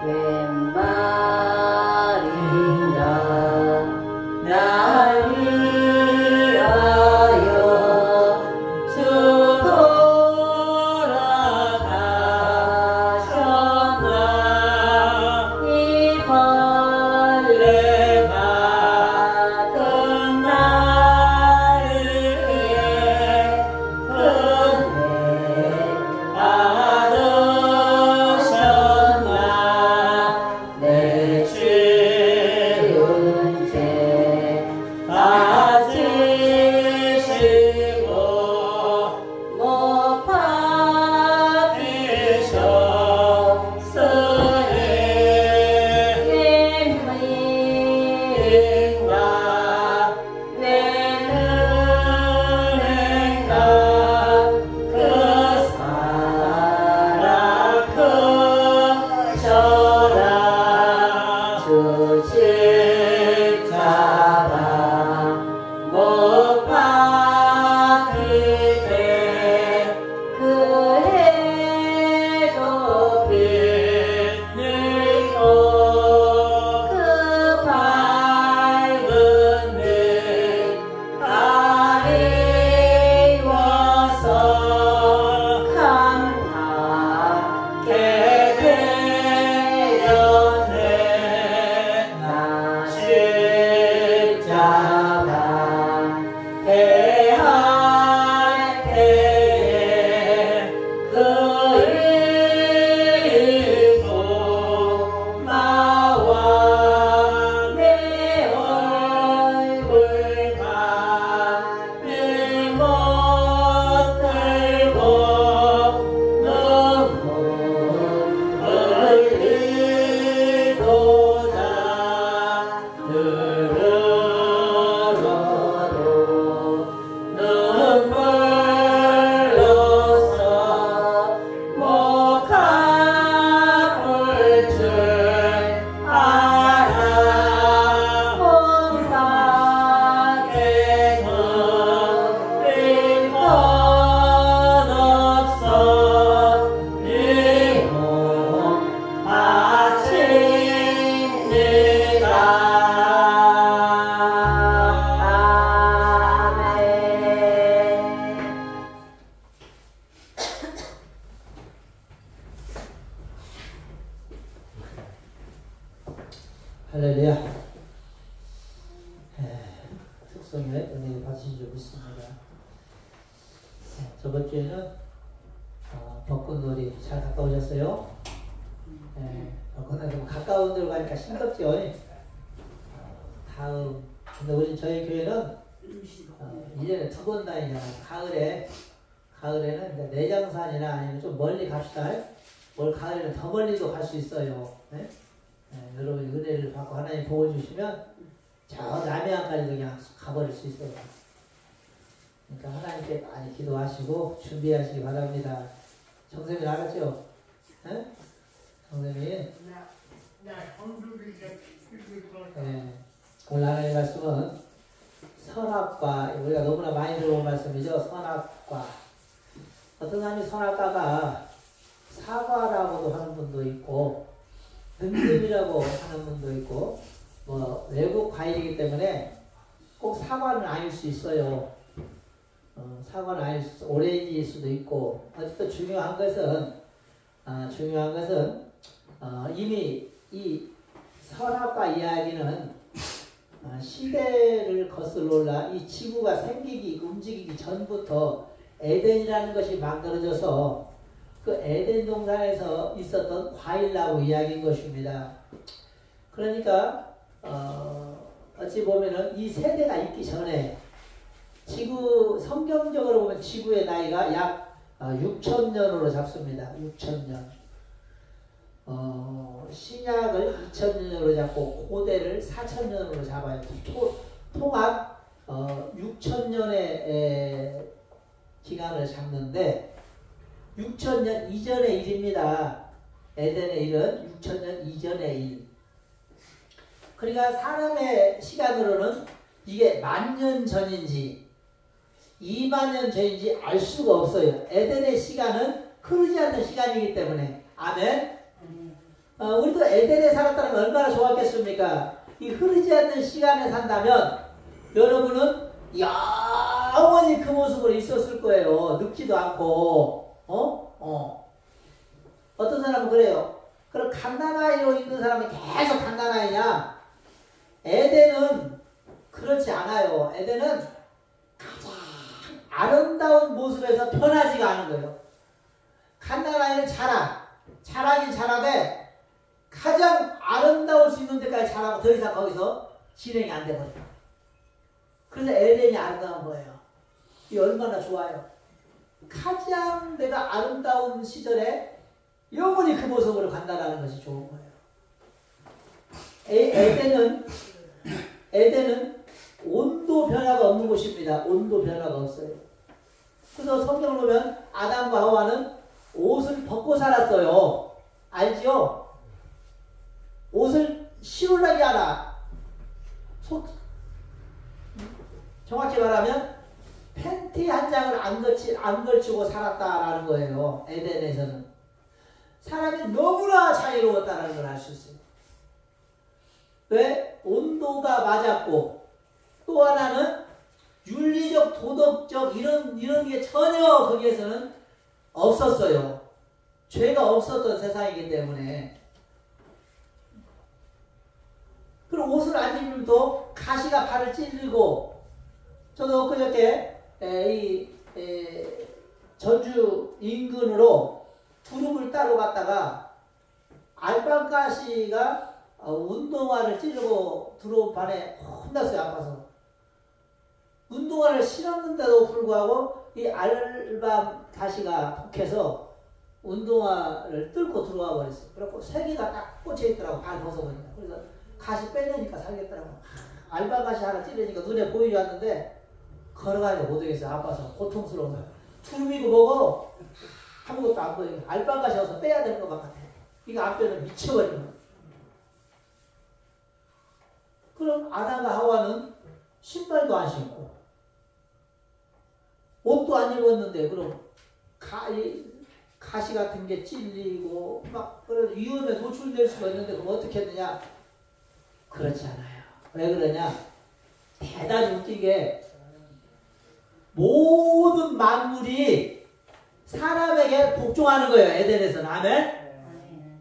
웬 말인가 날 위하여 주 돌아가셨나 이 벌레 같은 나를 위해 은혜 받으셨나 내 죄는 죄 가지시고 못 박히셨으니 인민과 내 은혜가 그 사랑 크셔라 주 십자가 못 박히되 그 해도 빛내고 그 밝은 빛 가리워서 감사하게 되었네 나 십자가 대할 때에 그 일도 나와 내 얼굴 가리 못 들고 눈물 흘리도다 늘어도 눈물로써 못 갚을 줄 알아 혼나게 그릴 것 없어 네 몸 바칩니다 아멘 할렐루야. 특성에 은혜를 받으신 줄 믿습니다. 저번 주에는 벚꽃놀이 잘 갔다 오셨어요? 벚꽃놀이 좀 가까운 데로 가니까 싱겁죠? 다음 근데 우리 저희 교회는 1년에 2번 다니잖아요. 가을에는 이제 내장산이나 아니면 좀 멀리 갑시다. 올 가을에는 더 멀리도 갈 수 있어요. 네? 여러분이 은혜를 받고 하나님 보호 주시면 저 남해안까지도 그냥 가버릴 수 있어요. 그러니까 하나님께 많이 기도하시고 준비하시기 바랍니다. 정쌤이 알았죠? 네? 정쌤이 오늘 하나님 말씀은 선악과 우리가 너무나 많이 들어본 말씀이죠. 선악과 어떤 사람이 선악과가 사과라고도 하는 분도 있고 등급이라고 하는 분도 있고 뭐 외국 과일이기 때문에 꼭 사과는 아닐 수 있어요. 사과는 아닐 수 있어. 오렌지일 수도 있고 어쨌든 중요한 것은 이미 이 선악과 이야기는 시대를 거슬러 올라 이 지구가 생기기 움직이기 전부터 에덴이라는 것이 만들어져서 그 에덴 동산에서 있었던 과일나무 이야기인 것입니다. 그러니까 어찌 보면은 이 세대가 있기 전에 지구 성경적으로 보면 지구의 나이가 약 6,000년으로 잡습니다. 6,000년. 신약을 2,000년으로 잡고 고대를 4,000년으로 잡아요. 통합 6,000년의 기간을 잡는데 6,000년 이전의 일입니다. 에덴의 일은 6,000년 이전의 일. 그러니까 사람의 시간으로는 이게 10,000년 전인지 20,000년 전인지 알 수가 없어요. 에덴의 시간은 흐르지 않는 시간이기 때문에. 아멘. 우리도 에덴에 살았다는 건 얼마나 좋았겠습니까? 이 흐르지 않는 시간에 산다면 여러분은 영원히 그 모습으로 있었을 거예요. 늙지도 않고. 어떤 사람은 그래요. 그럼 갓난아이로 있는 사람은 계속 갓난아이냐? 에덴은 그렇지 않아요. 에덴은 가장 아름다운 모습에서 변하지가 않은 거예요. 갓난아이는 자라긴 자라되 가장 아름다울 수 있는 데까지 자라고 더 이상 거기서 진행이 안 돼버려요. 그래서 에덴이 아름다운 거예요. 이 얼마나 좋아요. 가장 내가 아름다운 시절에 영원히 그 모습으로 간다라는 것이 좋은 거예요. 에덴은 온도 변화가 없는 곳입니다. 온도 변화가 없어요. 그래서 성경을 보면 아담과 하와는 옷을 벗고 살았어요. 알지요? 옷을 시원하게 하라. 정확히 말하면 팬티 한 장을 안 걸치고 살았다라는 거예요. 에덴에서는. 사람이 너무나 자유로웠다는 걸 알 수 있어요. 왜? 온도가 맞았고 또 하나는 윤리적, 도덕적 이런 게 전혀 거기에서는 없었어요. 죄가 없었던 세상이기 때문에. 그리고 옷을 안 입으면 또 가시가 발을 찔리고 저도 그저께 전주 인근으로 두릅을 따러 갔다가 알밤가시가 운동화를 찌르고 들어온 반에 혼났어요. 아파서. 운동화를 신었는데도 불구하고 이 알밤가시가 독해서 운동화를 뚫고 들어와 버렸어요. 그래갖고 세 개가 딱 꽂혀 있더라고. 발 벗어버리니까. 그래서 가시 빼내니까 살겠더라고. 알밤가시 하나 찌르니까 눈에 보이지 않는데 걸어가니까 못하겠어요. 아파서 고통스러워서. 두릅이고 뭐고 아무것도 안 보여요. 알밤가시 와서 빼야 되는 것만 같아. 이거 안 빼면 미쳐버리는 거예요. 그럼 아담과 하와는 신발도 안 신고 옷도 안 입었는데 그럼 가시 같은 게 찔리고 막 위험에 노출될 수가 있는데 그럼 어떻게 했느냐? 그렇지 않아요. 왜 그러냐? 대단히 웃기게 모든 만물이 사람에게 복종하는 거예요. 에덴에서는. 아멘?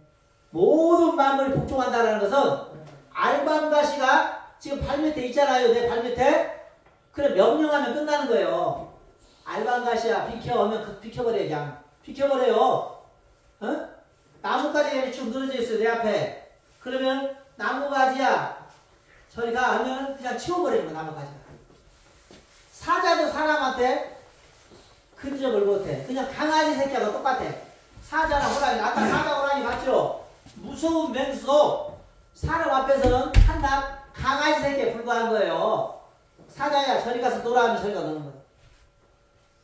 모든 만물이 복종한다는 것은 알밤가시가 지금 발 밑에 있잖아요. 내 발 밑에. 그래 명령하면 끝나는 거예요. 알밤가시야 비켜 하면 비켜버려요. 그냥 비켜버려요. 어? 나뭇가지가 쭉 늘어져 있어요. 내 앞에. 그러면 나무가지야 저리 가 하면 그냥 치워버리는 거야. 나무가지가. 사자도 사람한테 근접을 못해. 그냥 강아지 새끼하고 똑같아. 사자나 호랑이. 아까 사자 호랑이 봤죠? 무서운 맹수. 사람 앞에서는 한낱 강아지 새끼에 불과한 거예요. 사자야 저리 가서 놀아하면 저리가 노는 거예요.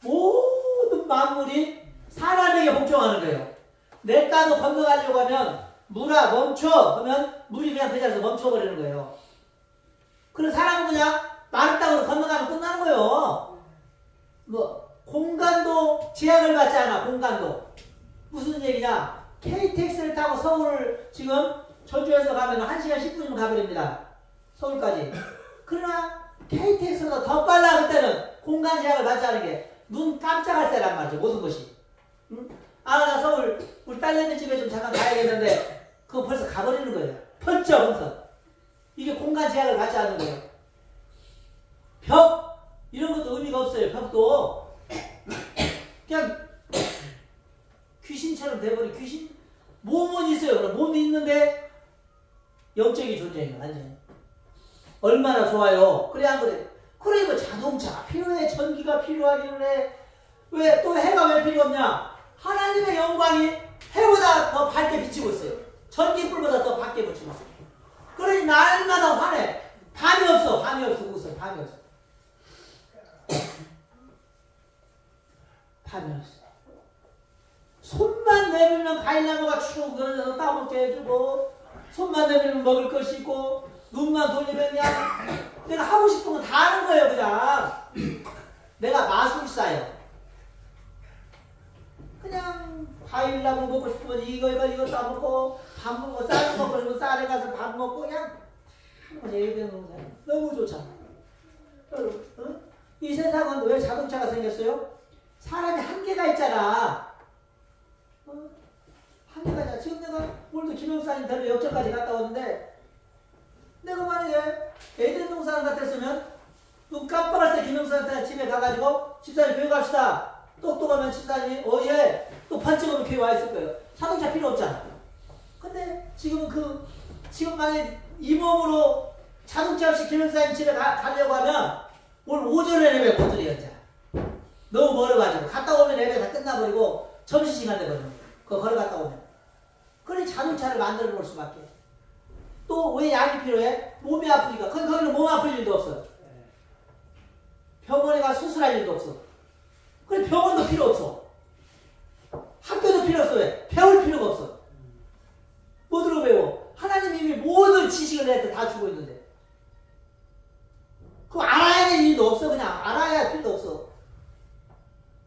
모든 만물이 사람에게 복종하는 거예요. 냇가도 건너가려고 하면 물아 멈춰 하면 물이 그냥 그 자리에서 멈춰버리는 거예요. 그래서 사람은 그냥 마른 땅으로 건너가면 끝나는 거예요. 공간도 제약을 받지 않아. 공간도. 무슨 얘기냐? KTX를 타고 서울을 지금 전주에서 가면 1시간 10분이면 가버립니다. 서울까지. 그러나 KTX보다 더 빨라. 그때는 공간 제약을 받지 않은 게 눈 깜짝할 때란 말이죠. 모든 것이. 응? 나 서울 우리 딸내미 집에 좀 잠깐 가야겠는데 그거 벌써 가버리는 거예요. 펄쩍 벌써. 이게 공간 제약을 받지 않는 거예요. 벽 이런 것도 의미가 없어요. 벽도 그냥 귀신처럼 돼버린 귀신 몸은 있어요. 그럼 몸이 있는데 영적인 존재예요. 완전히. 얼마나 좋아요. 그래 안 그래? 그래 이거 자동차가 필요해. 전기가 필요하기는 해. 왜 또 해가 왜 필요 없냐? 하나님의 영광이 해보다 더 밝게 비치고 있어요. 전기불보다 더 밝게 비치고 있어요. 그러니 날마다 화내. 밤이 없어. 그곳은 밤이 없어. 밤이 없어. 손만 내밀면 과일나무가 쭉 그러면서 따먹게 해주고 손만 내밀면 먹을 것이 있고 눈만 돌리면 그냥 내가 하고 싶은 거 다 하는 거예요. 그냥 내가 마술사예요. 그냥 과일 나무 먹고 싶으면 이거 따먹고 밥 먹고 쌀 먹고 싶으면 쌀에 가서 밥 먹고 그냥 에덴 동산 너무 좋잖아. 어? 이 세상은 왜 자동차가 생겼어요? 사람이 한계가 있잖아. 한계가 있잖아. 지금 내가 오늘도 김영사님 데리고 역전까지 갔다 왔는데 내가 만약에 에덴 동산 같았으면 눈 깜빡할 때 김영사한테 집에 가가지고 집사님 교회 갑시다. 똑똑하면 집사님이 예. 또 반쯤으로 교회 와 있을 거예요. 자동차 필요 없잖아. 근데 지금은 지금 만약에 이 몸으로 자동차 없이 김영사님 집에 가려고 하면 오늘 오전에 예배 못 드려요. 너무 멀어가지고 갔다 오면 예배 다 끝나버리고 점심시간 되거든요. 그거 걸어갔다 오면. 그래 자동차를 만들어 놓을 수밖에. 또 왜 약이 필요해? 몸이 아프니까. 거기는 몸 아플 일도 없어. 병원에 가 수술할 일도 없어. 그래 병원도 필요 없어. 학교도 필요 없어. 왜? 배울 필요가 없어. 뭐들어 배워? 하나님 이미 모든 지식을 내한테 다 주고 있는데. 그거 알아야 될 일도 없어. 그냥 알아야 할 필요도 없어.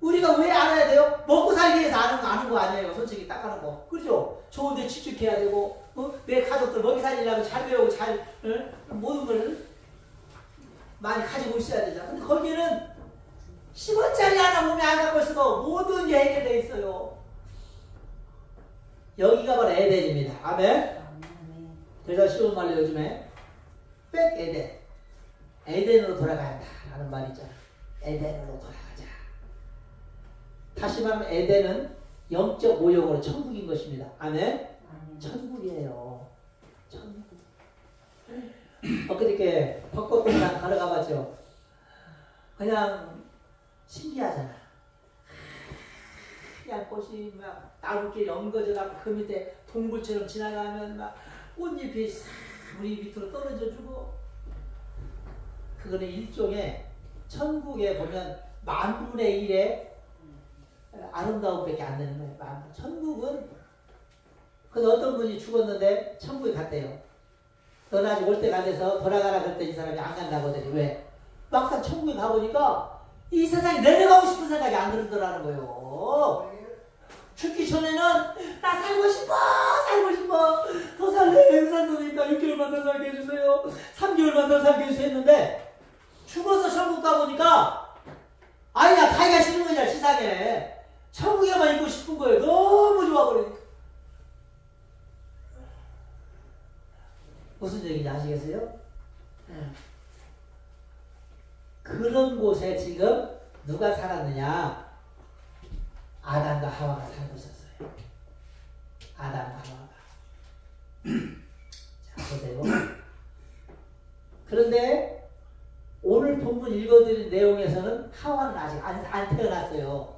우리가 왜 알아야 돼요? 먹고 살기 위해서 아는 거 아니에요. 솔직히 딱 하는 거. 그렇죠? 좋은데 취직해야 되고 내 가족들 먹이 살리려면 잘 배우고 잘 모든 걸 많이 가지고 있어야 되잖아. 근데 거기는 10원짜리 하나 몸에 안 갖고 있어도 모든 게 해결되어 있어요. 여기가 바로 에덴입니다. 아멘? 그래서 쉬운 말로 요즘에 백 에덴. 에덴으로 돌아가야 한다라는 말이 있잖아. 에덴으로 돌아가자. 다시 말하면 에덴은 영적 모형으로 천국인 것입니다. 아멘? 천국이에요. 천국. 엊그저께 벚꽃동산 걸어가봤죠. 그냥 신기하잖아. 그냥 꽃이 막 나무길 엉거져가고 그 밑에 동굴처럼 지나가면 막 꽃잎이 싹 우리 밑으로 떨어져주고. 그거는 일종의 천국에 보면 10,000분의 1의 아름다움밖에 안 되는 거예요. 천국은 그 어떤 분이 죽었는데 천국에 갔대요. 넌 아직 올 때가 안 돼서 돌아가라 그랬더니 이 사람이 안 간다고 하더니 왜? 막상 천국에 가보니까 이 세상에 내려가고 싶은 생각이 안 들더라는 거예요. 죽기 전에는 나 살고 싶어 더 살래. 임산도니까 6개월만 더 살게 해주세요. 3개월만 더 살게 해주세요 했는데 죽어서 천국 가보니까 아니야 가기가 싫은 거냐 세상에. 천국에만 있고 싶은 거예요. 너무 좋아버리니까. 무슨 얘기인지 아시겠어요? 그런 곳에 지금 누가 살았느냐? 아담과 하와가 살고 있었어요. 아담과 하와가. 자, 보세요. 그런데 오늘 본문 읽어드린 내용에서는 하와는 아직 안 태어났어요.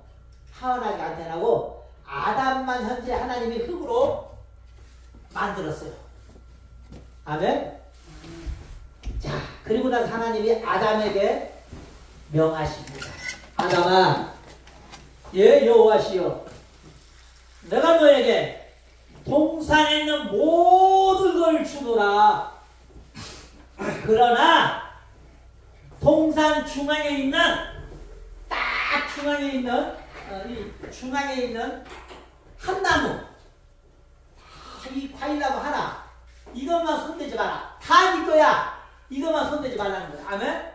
하와는 아직 안 태어나고 아담만 현재 하나님이 흙으로 만들었어요. 아멘? 자, 그리고 나서 하나님이 아담에게 명하십니다. 아담아, 예 여호와시여, 내가 너에게 동산에 있는 모든 걸 주노라. 그러나 동산 중앙에 있는 딱 중앙에 있는 이 중앙에 있는 한 나무, 이 과일나무 하나, 이것만 손대지 마라. 다 네 거야. 이것만 손대지 말라는 거야. 아멘?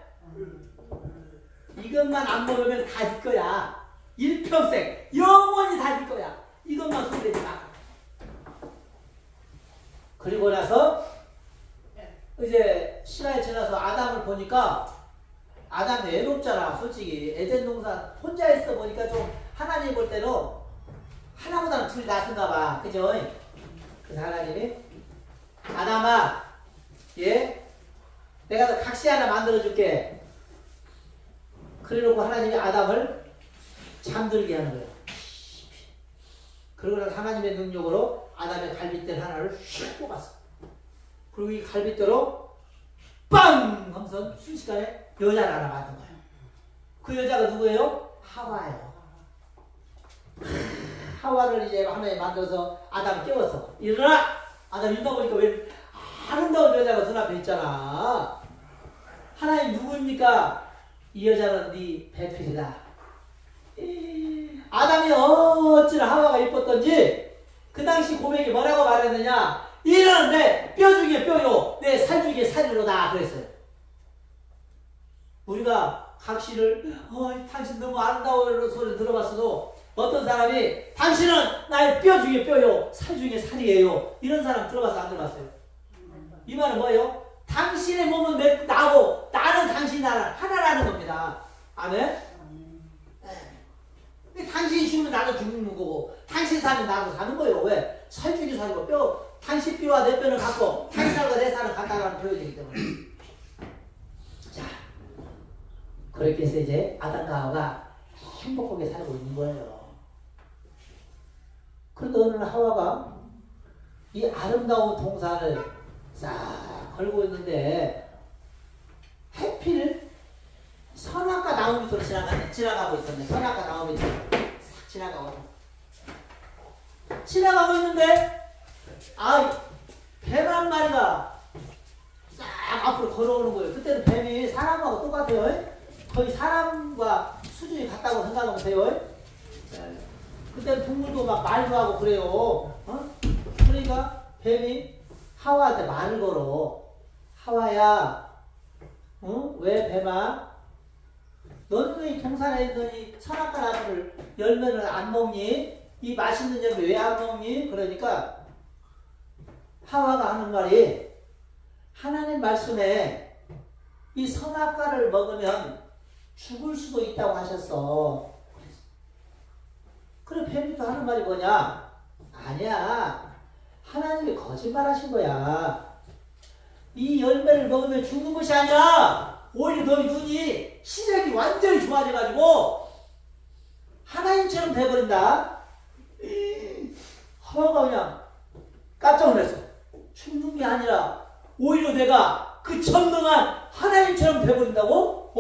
이것만 안 먹으면 다 네 거야. 일평생 영원히 다 네 거야. 이것만 손대지 마. 그리고 나서 이제 시간이 지나서 아담을 보니까 아담이 외롭잖아. 솔직히 에덴 동산 혼자 있어 보니까 좀 하나님 볼 때는 하나보다는 둘이 낫은가 봐. 그죠? 그래서 하나님이 아담아, 예? 내가 너 각시 하나 만들어 줄게. 그래놓고 하나님이 아담을 잠들게 하는 거예요. 그러고 나서 하나님의 능력으로 아담의 갈빗대 하나를 슉 뽑았어. 그리고 이 갈빗대로 빵! 하면서 순식간에 여자를 하나 만든 거예요. 그 여자가 누구예요? 하와예요. 하와를 이제 하나님 만들어서 아담을 깨웠어. 일어나! 아담 일어나 보니까 왜 아름다운 여자가 눈앞에 있잖아. 하나님 누구입니까? 이 여자는 네 배필이다. 아담이 어찌나 하와가 이뻤던지 그 당시 고백이 뭐라고 말했느냐. 이는 내 뼈 중에 뼈요 내 살 중에 살이로다 그랬어요. 우리가 각시를 당신 너무 아름다워라는 소리를 들어봤어도 어떤 사람이 당신은 나의 뼈 중에 뼈요 살 중에 살이에요 이런 사람 들어봤어 안 들어봤어요? 이 말은 뭐예요? 당신의 몸은 나고 나는 당신 나는 하나라는 겁니다. 아멘? 당신이 죽으면 나도 죽는 거고 당신 사면 나도 사는 거예요. 왜? 살 중에 살고 뼈 당신 뼈와 내 뼈는 같고 당신 살과 내 살은 같다라는 표현이기 때문에 자 그렇게 해서 이제 아담과 하와가 행복하게 살고 있는 거예요. 그런데 어느 날 하와가 이 아름다운 동산을 싹 걸고 있는데 해필 선악과 나무 밑으로 지나가고 있었네. 선악과 나무 밑으로 싹 지나가고 있는데 뱀 한 마리가 싹 앞으로 걸어오는 거예요. 그때는 뱀이 사람하고 똑같아요. 거의 사람과 수준이 같다고 생각하면 돼요. 그때는 동물도 막 말도 하고 그래요. 그러니까 뱀이 하와한테 말을 걸어. 하와야, 왜 뱀아? 너는 왜 이 동산에 있는 이 선악과 나무를 열매를 안 먹니? 이 맛있는 열매 왜 안 먹니? 그러니까 하와가 하는 말이 하나님 말씀에 이 선악과를 먹으면 죽을 수도 있다고 하셨어. 그래 뱀이 또 하는 말이 뭐냐? 아니야. 하나님이 거짓말 하신 거야. 이 열매를 먹으면 죽는 것이 아니라 오히려 너희 눈이 시력이 완전히 좋아져가지고 하나님처럼 돼버린다. 하와가 그냥 깜짝 놀랐어. 죽는 게 아니라 오히려 내가 그 전능한 하나님처럼 돼버린다고?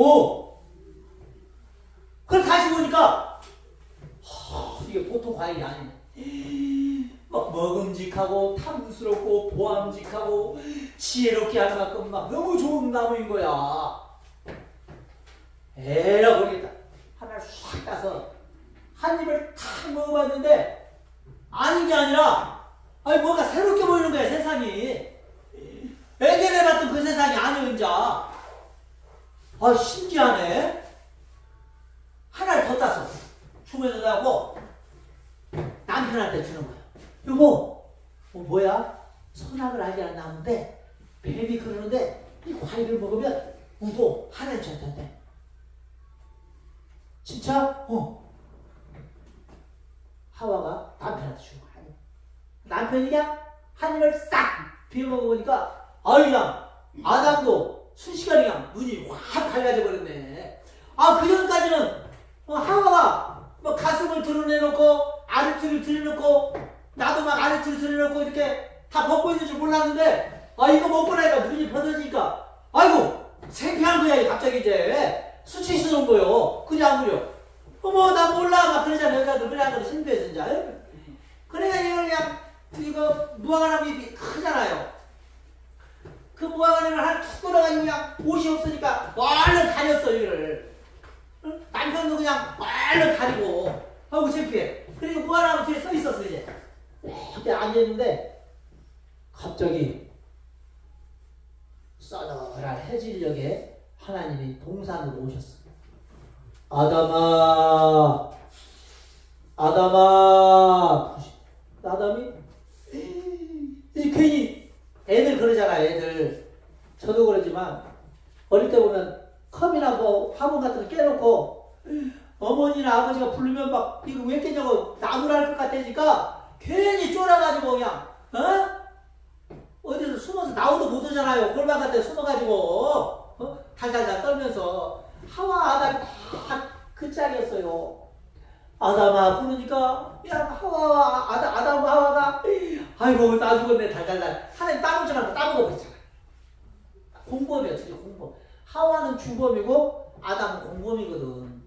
그걸 다시 보니까 이게 보통 과일이 아니네. 막 먹음직하고 탐스럽고 보암직하고 지혜롭게 하는 만큼 막 너무 좋은 나무인 거야. 에라 모르겠다. 하나를 싹 따서 한 입을 탁 먹어봤는데 아닌 게 아니라 뭔가 새롭게 보이는 거야 세상이. 에덴에 봤던 그 세상이 아니야 이제. 신기하네. 하나를 더 따서 주머니에 넣고 남편한테 주는 거야. 여보, 뭐야? 선악을 알게 한 나무인데 뱀이 그러는데 이 과일을 먹으면 우도 하나를 줬던데. 진짜? 하와가 남편한테 주는 거야. 남편이 그냥 한 입을 싹 비워 먹어보니까 그냥 아담도 순식간에 그냥 눈이 확 밝아져 버렸네. 그 전까지는 하와가 뭐 가슴을 드러내놓고 아래트를 들여놓고 나도 막 아래트를 들여놓고 이렇게 다 벗고 있는 줄 몰랐는데 이거 먹고 나니까 눈이 벗어지니까 아이고 창피한 거야. 갑자기 이제 수치스러운 거요. 그지 안 그래요? 나 몰라 막 그러잖아. 여자들 그래 안 그래? 신비해서 이제. 그러니까 이걸 그냥 이거 무화과나무 크잖아요. 그 무화과나무를 하나 툭 돌아가지고 그냥 옷이 없으니까 얼른 가렸어 이거를. 남편도 그냥 얼른 가리고 창피해. 그리고 무화과나무 뒤에 서 있었어 이제. 이렇게 앉아있는데 갑자기 써너란 해질녘에 하나님이 동산으로 오셨어. 아담아 아담이 괜히 애들 그러잖아요. 애들 저도 그러지만 어릴 때 보면 컵이나 뭐 화분 같은 거 깨놓고 어머니나 아버지가 부르면 막 이거 왜 깨냐고 나무랄 것 같으니까 괜히 쫄아가지고 그냥 어디서 숨어서 나오도 못 오잖아요. 골반 같은 데 숨어가지고 달달달 떨면서 하와 아담이 다 그 짝이었어요. 아담아 부르니까 야 하와와 아담 하와가 아이고 나 죽었네 달달달. 하나님 따로 전하고 따로 먹었잖아. 공범이었지 공범. 하와는 주범이고 아담은 공범이거든.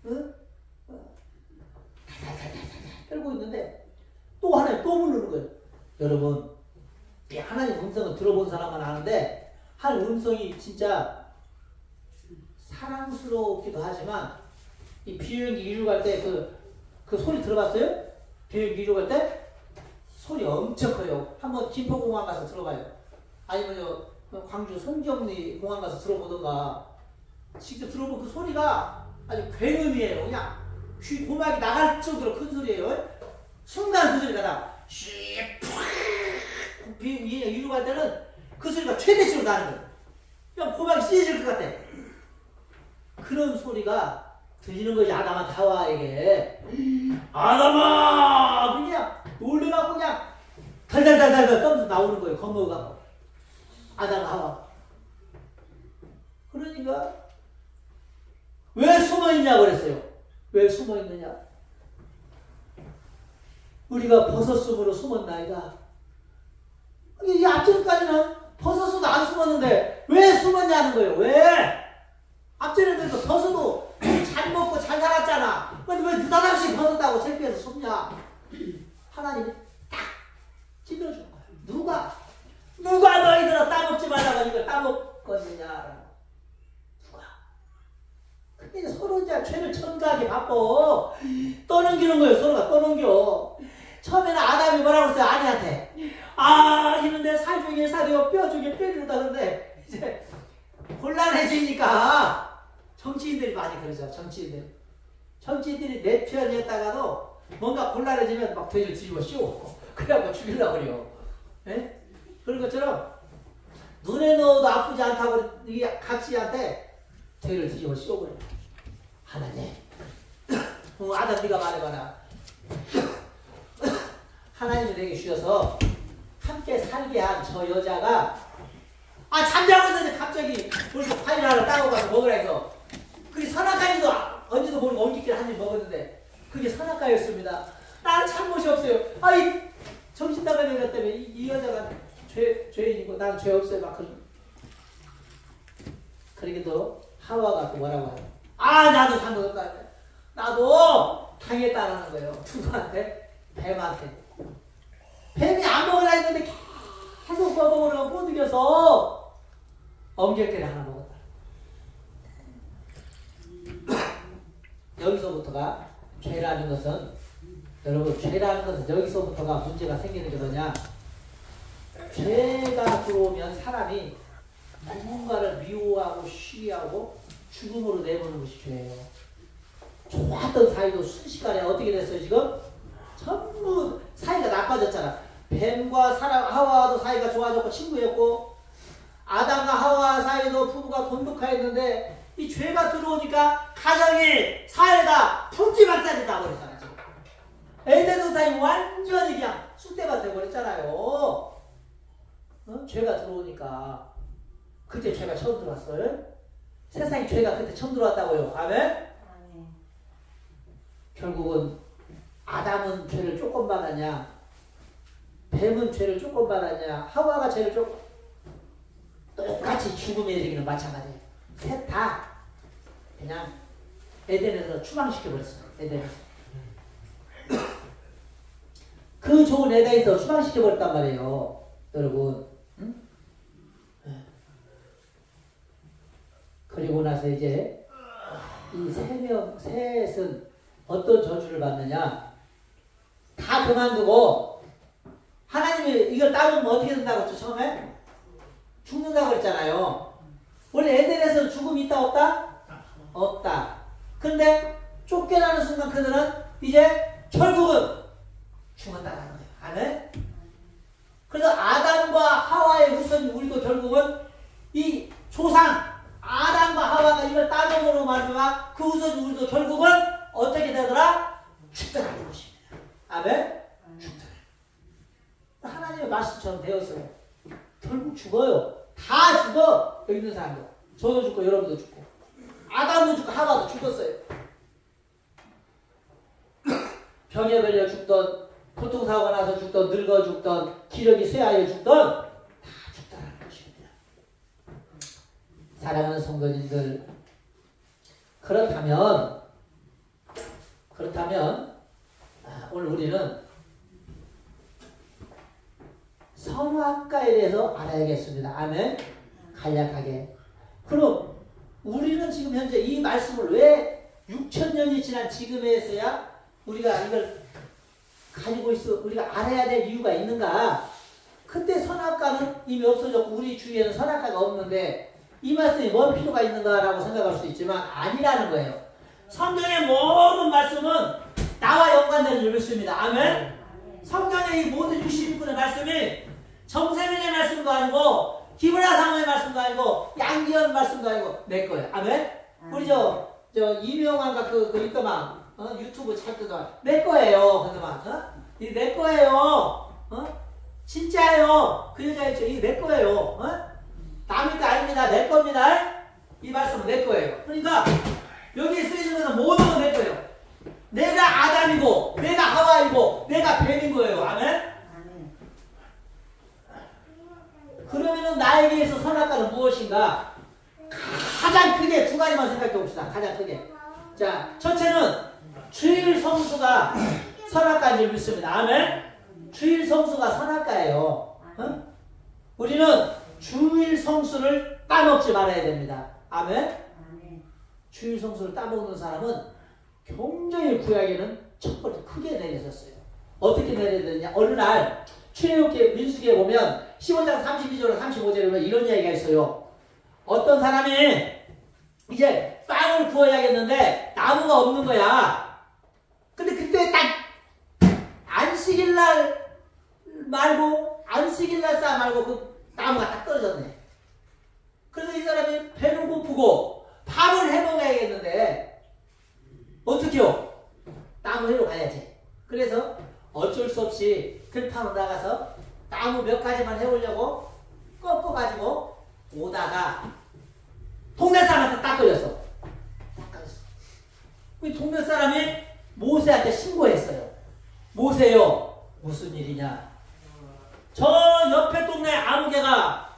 응? 달달달달달 떨고 있는데 또 하나님 또 부르는 거예요. 여러분 하나님 음성은 들어본 사람만 아는데 하나님 음성이 진짜 사랑스럽기도 하지만 이 비행기 이륙할 때 그 그 소리 들어봤어요? 비행기 이륙할 때? 소리 엄청 커요. 한번 김포공항 가서 들어봐요. 아니면 광주 송정리 공항 가서 들어보던가. 직접 들어보면 그 소리가 아주 굉음이에요. 그냥 귀 고막이 나갈 정도로 큰 소리예요. 순간 그 소리가 나. 비행기 이륙할 때는 그 소리가 최대치로 나는 거예요. 그냥 고막이 찢어질 것 같아. 그런 소리가 들리는 거지. 아담아 하와에게. 아담아! 그냥 놀래갖고 그냥 달달달달 떠면서 나오는 거예요. 겁먹어갖고. 아담 하와. 그러니까 왜 숨어있냐고 그랬어요. 왜 숨어있느냐. 우리가 버섯숨으로 숨었나이다. 이 앞전까지는 버섯도 안 숨었는데 왜 숨었냐는 거예요. 왜? 앞전에는 버섯도 잘 먹고 잘 살았잖아. 근데 왜 느닷없이 버섯하고 창피해서 숨냐. 하나님이 딱 찔러준 거야. 누가 너희들아 따먹지 말라고 이걸 따먹겠느냐. 누가? 근데 서로 이제 죄를 첨가하게 바빠. 떠넘기는 거예요. 서로가 떠넘겨. 처음에는 아담이 뭐라고 했어요? 아내한테. 이는 내 살 중에 살이요 뼈 중에 뼈리로다. 그런데 이제 곤란해지니까 정치인들이 많이 그러죠. 정치인들이 내 편이었다가도 뭔가 곤란해지면 막 돼지를 뒤집어 씌워. 그래갖고 죽이려고 그래요. 예? 그런 것처럼 눈에 넣어도 아프지 않다고 이 각시한테 돼지를 뒤집어 씌워버려. 하나님. 아담 네가 말해봐라. 하나님이 내게 주셔서 함께 살게 한 저 여자가 잠자고 있는데 갑자기 벌써 과일 하나 따고 가서 먹으라 해서 그게 선악과인지도 언제도 모르고 옮기길 한 입 먹었는데 그게 선악과였습니다. 나는 참못이 없어요. 이 정신 나간 여자 때문에 이 여자가 죄인이고 나는 죄 없어요. 막 그러기도 하와가 또 뭐라고 해요. 나도 잘못했다. 나도 당했다라는 거예요. 누구한테? 뱀한테. 뱀이 안 먹으라 했는데 계속 먹으려고 꼬드겨서 엉결개를 하나 먹었다. 여기서부터가 죄라는 것은 여러분 죄라는 것은 여기서부터가 문제가 생기는 게 뭐냐. 죄가 들어오면 사람이 누군가를 미워하고 시기하고 죽음으로 내보는 것이 죄예요. 좋았던 사이도 순식간에 어떻게 됐어요 지금? 전부 사이가 나빠졌잖아. 뱀과 하와도 사이가 좋아졌고 친구였고 아담과 하와 사이도 부부가 돈독하였는데 이 죄가 들어오니까 가정이 사회가 풍지박산이 나버렸잖아요. 지금. 에덴 사이 완전히 그냥 쑥대밭 돼버렸잖아요. 죄가 들어오니까 그때 죄가 처음 들어왔어요. 세상에 죄가 그때 처음 들어왔다고요. 아멘? 결국은 아담은 죄를 조금 받았냐, 뱀은 죄를 조금 받았냐, 하와가 죄를 조금, 똑같이 죽음에 이르기는 마찬가지예요. 셋 다 그냥 에덴에서 추방시켜버렸어요. 에덴에서. 그 좋은 에덴에서 추방시켜버렸단 말이에요. 여러분. 응? 그리고 나서 이제 이 셋은 어떤 저주를 받느냐. 다 그만두고 하나님이 이걸 따르면 어떻게 된다고 했죠? 처음에? 죽는다고 그랬잖아요. 원래 에덴에서는 죽음이 있다 없다? 없다. 근데 쫓겨나는 순간 그들은 이제 결국은 죽었다라는 거예요. 아멘? 그래서 아담과 하와의 후손 우리도 결국은 이 조상 아담과 하와가 이걸 따먹으로 말미암아 그 후손 우리도 결국은 어떻게 되더라? 죽더라는 것입니다. 아멘? 죽더라. 하나님의 말씀처럼 되었어요. 결국 죽어요. 다 죽어. 여기 있는 사람들. 저도 죽고 여러분도 죽고. 아담도 죽고 하와도 죽었어요. 병에 걸려 죽던, 교통사고가 나서 죽던, 늙어 죽던, 기력이 쇠하여 죽던 다 죽더라는 것입니다. 사랑하는 성도님들, 그렇다면 오늘 우리는 선악과에 대해서 알아야겠습니다. 아멘. 간략하게. 그럼 우리는 지금 현재 이 말씀을 왜 6,000년이 지난 지금에서야 우리가 이걸 가지고 있어 우리가 알아야 될 이유가 있는가? 그때 선악과는 이미 없어졌고 우리 주위에는 선악과가 없는데 이 말씀이 뭔 필요가 있는가라고 생각할 수 있지만 아니라는 거예요. 성경의 모든 말씀은 나와 연관되는 말씀입니다. 아멘. 성경의 이 모든 66분의 말씀이 정세민의 말씀도 아니고 기브라 사모의 말씀도 아니고 양기현 말씀도 아니고 내 거예요. 아멘. 우리 저 이명환과 그 있더만 유튜브 잘 뜨더만 내 거예요. 그더만 이 내 거예요. 진짜예요. 그 여자 있죠. 이게 내 거예요. 남의 거 아닙니다. 내 겁니다. 이 말씀은 내 거예요. 그러니까 여기에 쓰이는 것은 모든 건 내 거예요. 내가 아담이고 내가 하와이고 내가 뱀인 거예요. 아멘. 그러면은 나에게 있어 선악과는 무엇인가? 가장 크게 두 가지만 생각해 봅시다. 가장 크게. 자, 첫째는 주일 성수가 선악과인 줄 믿습니다. 아멘. 주일 성수가 선악과예요. 우리는 주일 성수를 따먹지 말아야 됩니다. 아멘. 주일 성수를 따먹는 사람은 굉장히 구약에는 첫 번째 크게 내려졌어요. 어떻게 내려야 되느냐? 어느 날 출애굽기 민수기에 보면 15장 32절 35절에 보면 이런 이야기가 있어요. 어떤 사람이 이제 빵을 구워야겠는데 나무가 없는 거야. 근데 그때 딱 안식일날 쌓아 말고 그 나무가 딱 떨어졌네. 그래서 이 사람이 배는 고프고 밥을 해 먹어야겠는데 어떻게요? 나무 해로 가야지. 그래서 어쩔 수 없이 들판으로 나가서 나무 몇 가지만 해오려고 꺾어가지고 오다가 동네 사람한테 딱 걸렸어. 그 동네 사람이 모세한테 신고했어요. 모세요, 무슨 일이냐? 저 옆에 동네 아무개가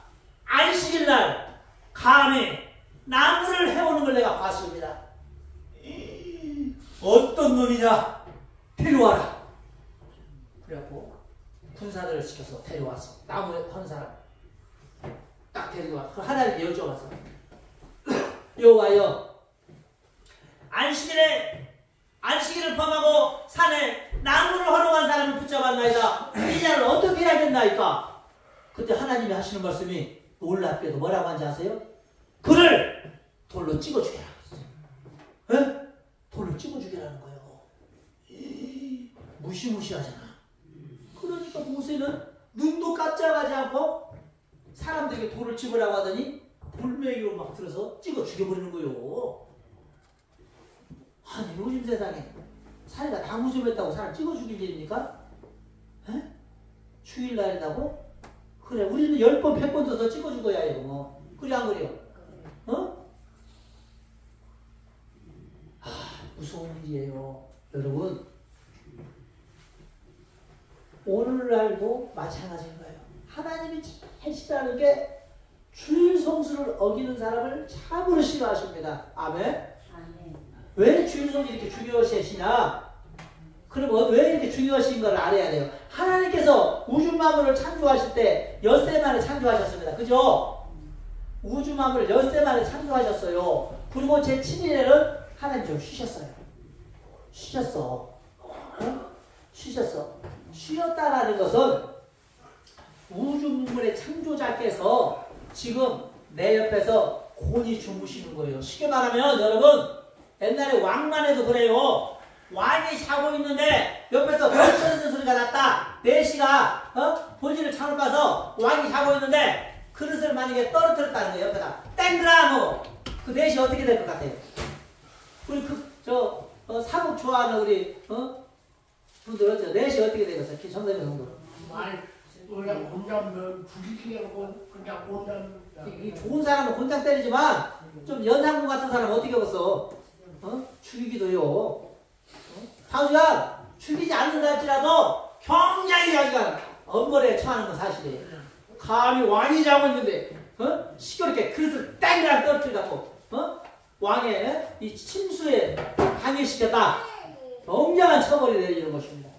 안식일날 감히 나무를 해오는 걸 내가 봤습니다. 어떤 놈이냐? 데려와라. 그래갖고 군사들을 시켜서 데려왔어. 나무 하는 사람 딱 데려와. 하나님께 여쭤봤어. 여호와여, 안식일을 범하고 산에 나무를 하러 간 사람을 붙잡았나이다. 이 자를 어떻게 해야겠나이까? 그때 하나님이 하시는 말씀이 놀랍게도 뭐라고 한지 아세요? 그를 돌로 찍어 죽여라. 에? 돌로 찍어 죽이라는 거예요. 무시무시하잖아. 그러니까 모세는 눈도 깜짝하지 않고 사람들에게 돌을 집으라고 하더니 돌멩이로 막 들어서 찍어 죽여버리는 거예요. 아니 요즘 세상에 사내가 나무 좀 했다고 사람 찍어 죽일 일입니까? 에? 주일날이라고? 그래, 우리는 10번 100번 더 찍어 죽어야 해요. 뭐. 그래 안 그래요? 무서운 일이에요. 여러분, 오늘날도 마찬가지인 거예요. 하나님이 제일 싫어하는 게 주일 성수를 어기는 사람을 참으로 싫어하십니다. 아멘? 왜 주일 성수 이렇게 중요시하시냐? 그러면 왜 이렇게 중요하신 걸 알아야 돼요. 하나님께서 우주 만물을 창조하실 때 엿새 만에 창조하셨습니다. 그죠? 우주 만물을 엿새 만에 창조하셨어요. 그리고 제 7일에는 하나님 좀 쉬셨어요. 쉬셨어. 쉬셨어. 쉬었다라는 것은 우주 만물의 창조자께서 지금 내 옆에서 곤히 주무시는 거예요. 쉽게 말하면 여러분, 옛날에 왕만 해도 그래요. 왕이 자고 있는데 옆에서 벌 쳐는 소리가 났다. 내시가 본진을 창을 봐서 왕이 자고 있는데 그릇을 만약에 떨어뜨렸다는 거예요. 옆에다 땡그라 뭐 그 내시 어떻게 될 것 같아요? 우리 사국 좋아하는 우리 분들 어쩌 내시 어떻게 되겠어요? 정대면 정도. 그냥 곤장면 죽이려고 그냥 곤장. 이 좋은 사람은 곤장 때리지만 좀 연상군 같은 사람은 어떻게 하겠어? 죽이기도 해요. 당장 죽이지 않는다 할지라도 굉장히 자기가 엄벌에 처하는 건 사실이에요. 감히 왕이 자고 있는데 시끄럽게 그릇을 땡이랑 떨어뜨려갖고 왕의 이 침수에 강요시켰다. 굉장한 처벌이 내리는 것입니다.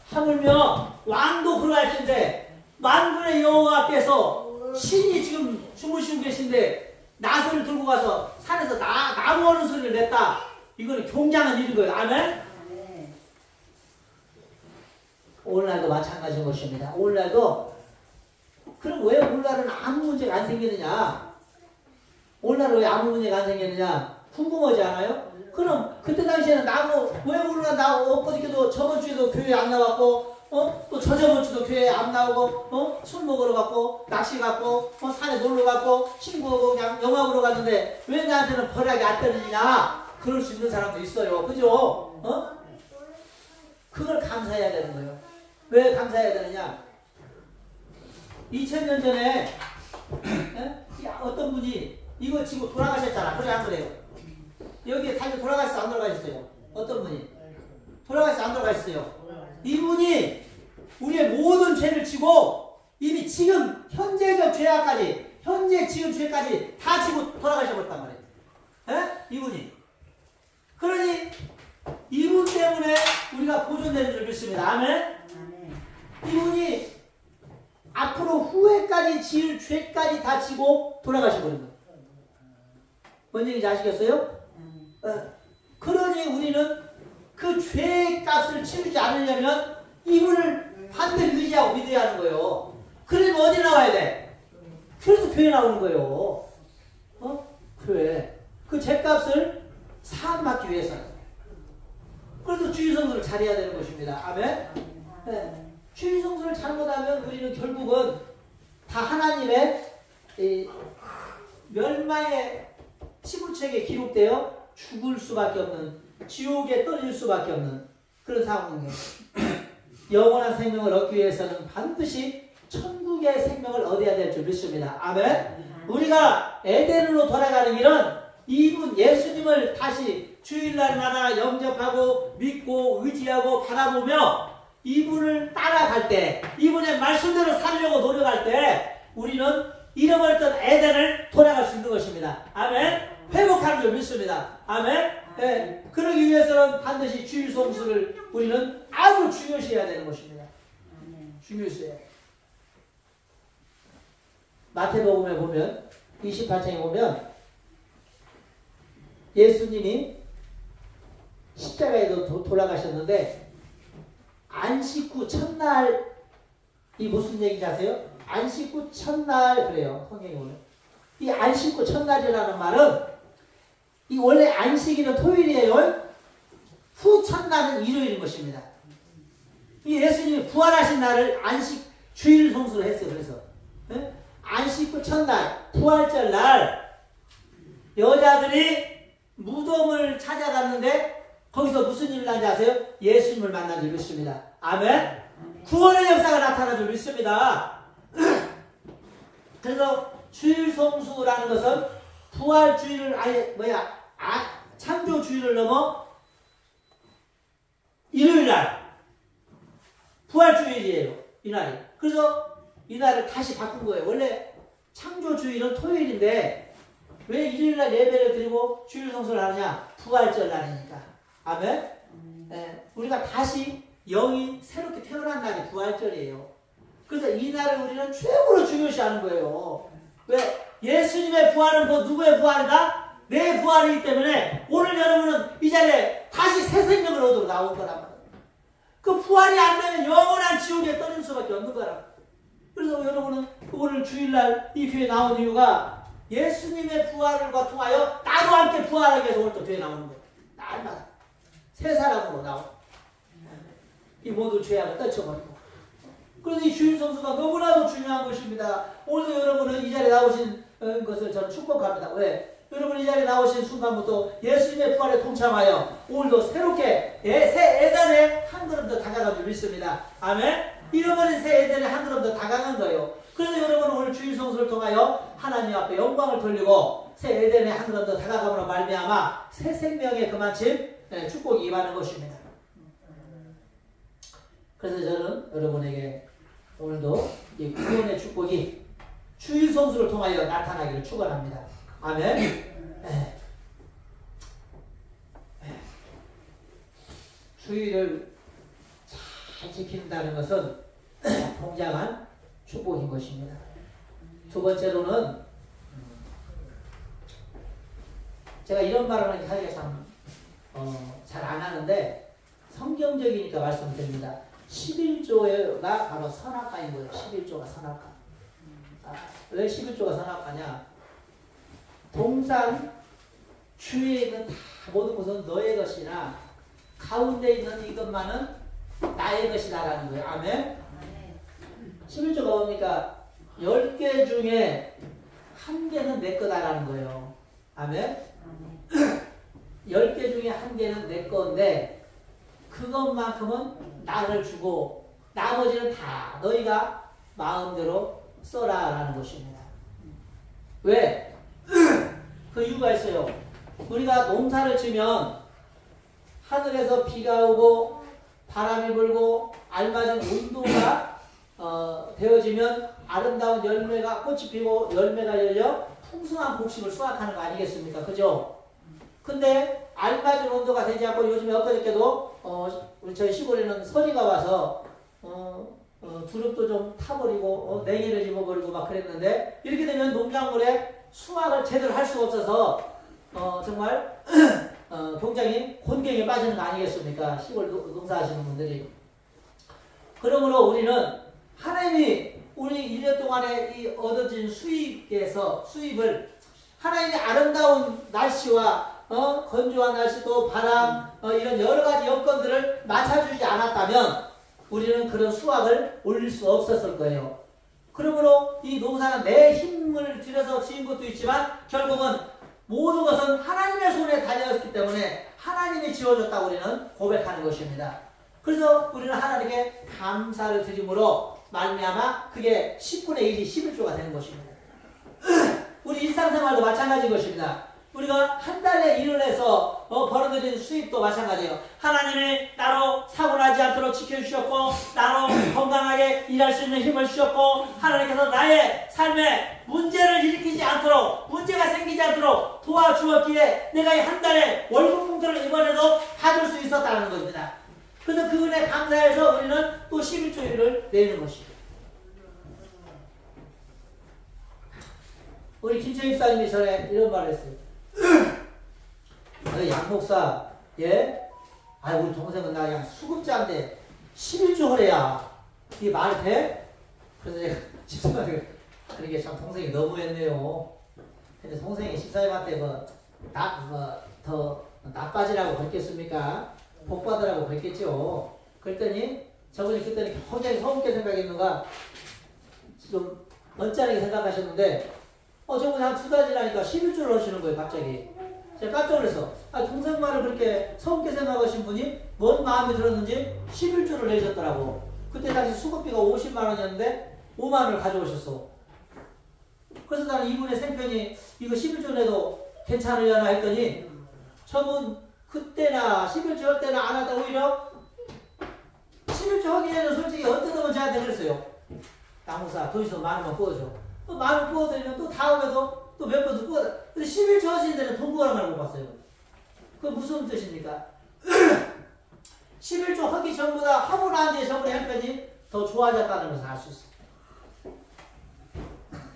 하물며 왕도 그러할 텐데 만군의 여호와께서 신이 지금 주무시고 계신데 낫을 들고 가서 산에서 나무 오는 소리를 냈다. 이거는 경장한 일인 거예요. 아멘? 오늘날도 마찬가지인 것입니다. 오늘날도 그럼 왜 오늘날은 아무 문제가 안 생기느냐? 오늘날은 왜 아무 문제가 안 생기느냐? 궁금하지 않아요? 그럼 그때 당시에는 왜 오늘날 나 엊그저께도 저번 주에도 교회 안 나왔고 또 저저번 주도 교회 안 나오고 술 먹으러 갔고 낚시 갔고 산에 놀러 갔고 친구하고 그냥 영화 보러 갔는데 왜 나한테는 벌약이 안 떨어지냐? 그럴 수 있는 사람도 있어요. 그죠? 그걸 감사해야 되는 거예요. 왜 감사해야 되느냐? 2000년 전에 어떤 분이 이거 지고 돌아가셨잖아. 그래 안 그래요? 여기에 달려 돌아가셨어? 안 돌아가셨어요? 어떤 분이? 돌아가셨어? 안 돌아가셨어요? 이분이 우리의 모든 죄를 지고 이미 지금 현재적 죄악까지 현재 지은 죄까지 다 지고 돌아가셔버렸단 말이에요. 에? 이분이. 그러니 이분 때문에 우리가 보존되는 줄 믿습니다. 아멘? 이분이 앞으로 후회까지 지을 죄까지 다 지고 돌아가셔버린 거예요. 뭔 얘기인지 아시겠어요? 그러니 우리는 그 죄의 값을 치르지 않으려면 이분을 반드시 의지하고 믿어야 하는 거예요. 그러면 어디 나와야 돼? 그래서 교회 나오는 거예요. 교회. 그 죄값을 사함받기 위해서는. 그래서 주의성수를 잘해야 되는 것입니다. 아멘? 네. 주의성수를 잘못하면 우리는 결국은 다 하나님의 멸망의 치부책에 기록되어 죽을 수밖에 없는, 지옥에 떨어질 수밖에 없는 그런 상황이에요. 영원한 생명을 얻기 위해서는 반드시 천국의 생명을 얻어야 될 줄 믿습니다. 아멘? 우리가 에덴으로 돌아가는 길은 이분 예수님을 다시 주일날마다 영접하고 믿고 의지하고 바라보며 이분을 따라갈 때, 이분의 말씀대로 살려고 노력할 때 우리는 잃어버렸던 에덴을 돌아갈 수 있는 것입니다. 아멘? 회복하는 줄 믿습니다. 아멘? 네. 그러기 위해서는 반드시 주일성수를 우리는 아주 중요시해야 되는 것입니다. 중요시해야 돼요. 마태복음에 보면 28장에 보면 예수님이 십자가에도 돌아가셨는데 안식 후 첫날이 무슨 얘기인지 아세요? 안식 후 첫날 그래요. 성경에 보면 이 안식 후 첫날이라는 말은 이 원래 안식일은 토요일이에요. 후 첫날은 일요일인 것입니다. 이 예수님이 부활하신 날을 안식 주일 성수로 했어요. 그래서 안식 후 첫날 부활절 날 여자들이 무덤을 찾아갔는데 거기서 무슨 일을 하는지 아세요? 예수님을 만난 줄 믿습니다. 아멘? 구원의 역사가 나타난 줄 믿습니다. 그래서 주일성수라는 것은 부활주일을 창조주일을 넘어 일요일날 부활주일이에요. 이날이. 그래서 이날을 다시 바꾼 거예요. 원래 창조주일은 토요일인데 왜 일요일날 예배를 드리고 주일성수를 하느냐? 부활절 날이니까. 아멘? 우리가 다시 영이 새롭게 태어난 날이 부활절이에요. 그래서 이 날을 우리는 최고로 중요시하는 거예요. 왜? 예수님의 부활은 뭐 누구의 부활이다? 내 부활이기 때문에 오늘 여러분은 이 자리에 다시 새 생명을 얻으러 나온 거란 말이에요. 그 부활이 안 되면 영원한 지옥에 떨어질 수밖에 없는 거라. 그래서 여러분은 오늘 주일날 이 교회에 나온 이유가 예수님의 부활을 통하여 나도 함께 부활하기 위해서 오늘 또 교회에 나오는 거예요. 날마다 새 사람으로 나오고 이 모든 죄악을 떨쳐버리고. 그래서 이 주일성수가 너무나도 중요한 것입니다. 오늘도 여러분은 이 자리에 나오신 것을 저는 축복합니다. 왜? 여러분 이 자리에 나오신 순간부터 예수님의 부활에 동참하여 오늘도 새롭게 새 에덴에 한 걸음 더 다가간 줄 믿습니다. 아멘? 잃어버린 새 에덴에 한 걸음 더 다가간 거예요. 그래서 여러분은 오늘 주일성수를 통하여 하나님 앞에 영광을 돌리고 새 에덴에 한 걸음 더 다가감으로 말미암아 새 생명에 그만큼 축복이 임하는 것입니다. 그래서 저는 여러분에게 오늘도 이 구원의 축복이 주일성수를 통하여 나타나기를 축원합니다. 아멘. 주일을 잘 지킨다는 것은 굉장한 축복인 것입니다. 두 번째로는 제가 이런 말을 하기가 참 잘 안 하는데 성경적이니까 말씀드립니다. 11조가 바로 선악과인 거예요. 11조가 선악과. 왜 11조가 선악과냐? 동산 주위에 있는 다 모든 것은 너의 것이나 가운데 있는 이것만은 나의 것이다라는 거예요. 아멘? 11조가 뭡니까? 10개 중에 1개는 내 거다라는 거예요. 아멘? 10개 중에 1개는 내 건데 그것만큼은 나를 주고 나머지는 다 너희가 마음대로 써라라는 것입니다. 왜? 그 이유가 있어요. 우리가 농사를 지면 하늘에서 비가 오고 바람이 불고 알맞은 온도가 되어지면 아름다운 열매가 꽃이 피고 열매가 열려 풍성한 곡식을 수확하는 거 아니겠습니까? 그죠? 근데 알맞은 온도가 되지 않고 요즘에 엊그저께도 우리 저희 시골에는 서리가 와서 두릅도 좀 타버리고 냉이를 입어버리고 막 그랬는데 이렇게 되면 농작물에 수확을 제대로 할 수가 없어서 정말 굉장히 곤경에 빠지는 거 아니겠습니까? 시골 농사하시는 분들이. 그러므로 우리는 하나님이 우리 1년 동안에 이 얻어진 수입을 하나님의 아름다운 날씨와 건조한 날씨 또 바람 이런 여러가지 여건들을 맞춰주지 않았다면 우리는 그런 수확을 올릴 수 없었을 거예요. 그러므로 이 농사는 내 힘을 들여서 지은 것도 있지만 결국은 모든 것은 하나님의 손에 달려있기 때문에 하나님이 지어줬다고 우리는 고백하는 것입니다. 그래서 우리는 하나님께 감사를 드림으로 말미암아 그게 10분의 1이 11조가 되는 것입니다. 우리 일상생활도 마찬가지인 것입니다. 우리가 한 달에 일을 해서 벌어들인 수입도 마찬가지예요. 하나님이 나로 사고 나지 않도록 지켜주셨고 나로 건강하게 일할 수 있는 힘을 주셨고 하나님께서 나의 삶에 문제를 일으키지 않도록 문제가 생기지 않도록 도와주었기에 내가 이 한 달에 월급 봉투를 이번에도 받을 수 있었다는 겁니다. 그래서 그 은혜에 감사해서 우리는 또 11조일을 내는 것입니다. 우리 김채희 집사님이 전에 이런 말을 했어요. 양 목사, 예? 우리 동생은 나 그냥 수급자인데 11조 하래야. 이게 말이 돼? 그래서 제가 집사님한테 그러게 참 동생이 너무했네요. 근데 동생이 집사님한테 더 나빠지라고 그랬겠습니까? 복받으라고 그랬겠죠. 그랬더니 저분이 그때는 굉장히 서럽게 생각했는가 좀 언짢게 생각하셨는데 저분이 한 2달 지나니까 11조를 하시는 거예요. 갑자기. 제가 깜짝 놀랐어. 동생 말을 그렇게 서럽게 생각하신 분이 뭔 마음이 들었는지 11조를 내셨더라고. 그때 당시 수급비가 50만 원이었는데 5만 원을 가져오셨어. 그래서 나는 이분의 생편이 이거 11조 내도 괜찮으려나 했더니 저분 그때나 11조 할 때나 안 하다 오히려 11조 하기 전에는 솔직히 어떻게든 저한테 그랬어요. 양목사 돈 있으면 만원만 부어줘. 또 만원 부어드리면 또 다음에도 또 몇 번 더 부어줘. 근데 11조 하시는 데는 돈 부어라는 걸 못 봤어요. 그게 무슨 뜻입니까? 11조 하기 전보다 하고 난 뒤에 저번에 형편이 더 좋아졌다는 것을 알 수 있어요.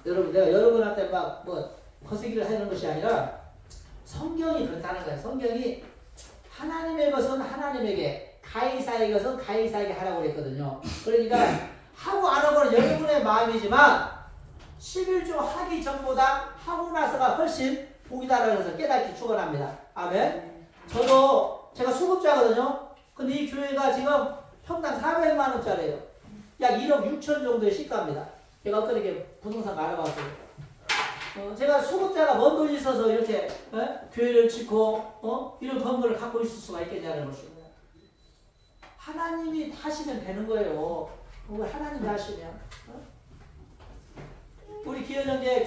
여러분, 내가 여러분한테 막 거시기를 하는 것이 아니라 성경이 그렇다는 거예요. 성경이 하나님의 것은 하나님에게, 가이사의 것은 가이사에게 하라고 그랬거든요. 그러니까 하고 안 하고는 여러분의 마음이지만 11조 하기 전보다 하고 나서가 훨씬 복이다라고 해서 깨닫기 축원합니다. 아멘. 저도 제가 수급자거든요. 근데 이 교회가 지금 평당 400만 원짜리예요. 약 1억 6천 정도의 시가입니다. 제가 엊그저께 부동산 알아봤어요. 제가 수급자가 뭔 돈이 있어서 이렇게 교회를 짓고 이런 건물을 갖고 있을 수가 있겠냐는 것입니다. 하나님이 하시면 되는 거예요. 하나님이 하시면. 우리 기여전제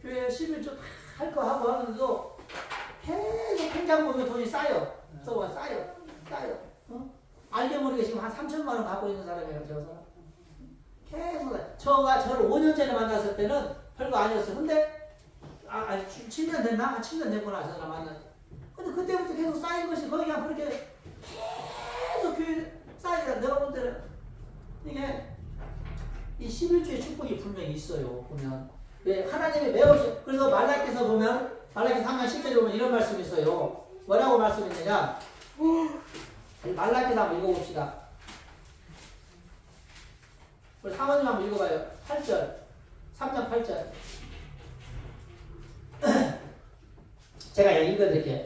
교회 11조 다 할 거 하고 하는데도 계속 통장 보면 돈이 쌓여. 쌓여. 알게 모르게 지금 한 3천만 원 갖고 있는 사람이에요. 저 사람. 계속. 저를 5년 전에 만났을 때는 별거 아니었어요. 근데 7년 됐나? 7년 됐구나. 저 사람 만났. 근데 그때부터 계속 쌓인 것이 거의 그냥 그렇게 계속 교회 쌓이다. 내가 볼 때는 이게 이 11조의 축복이 분명히 있어요. 보면. 왜 하나님이 매우 그래서 말라기서 보면 말라기 3장 10절에 보면 이런 말씀이 있어요. 뭐라고 말씀했느냐? 말라기서 한번 읽어봅시다. 우리 사모님 한번 읽어봐요. 8절. 3장 8절. 제가 그냥 읽어드릴게요.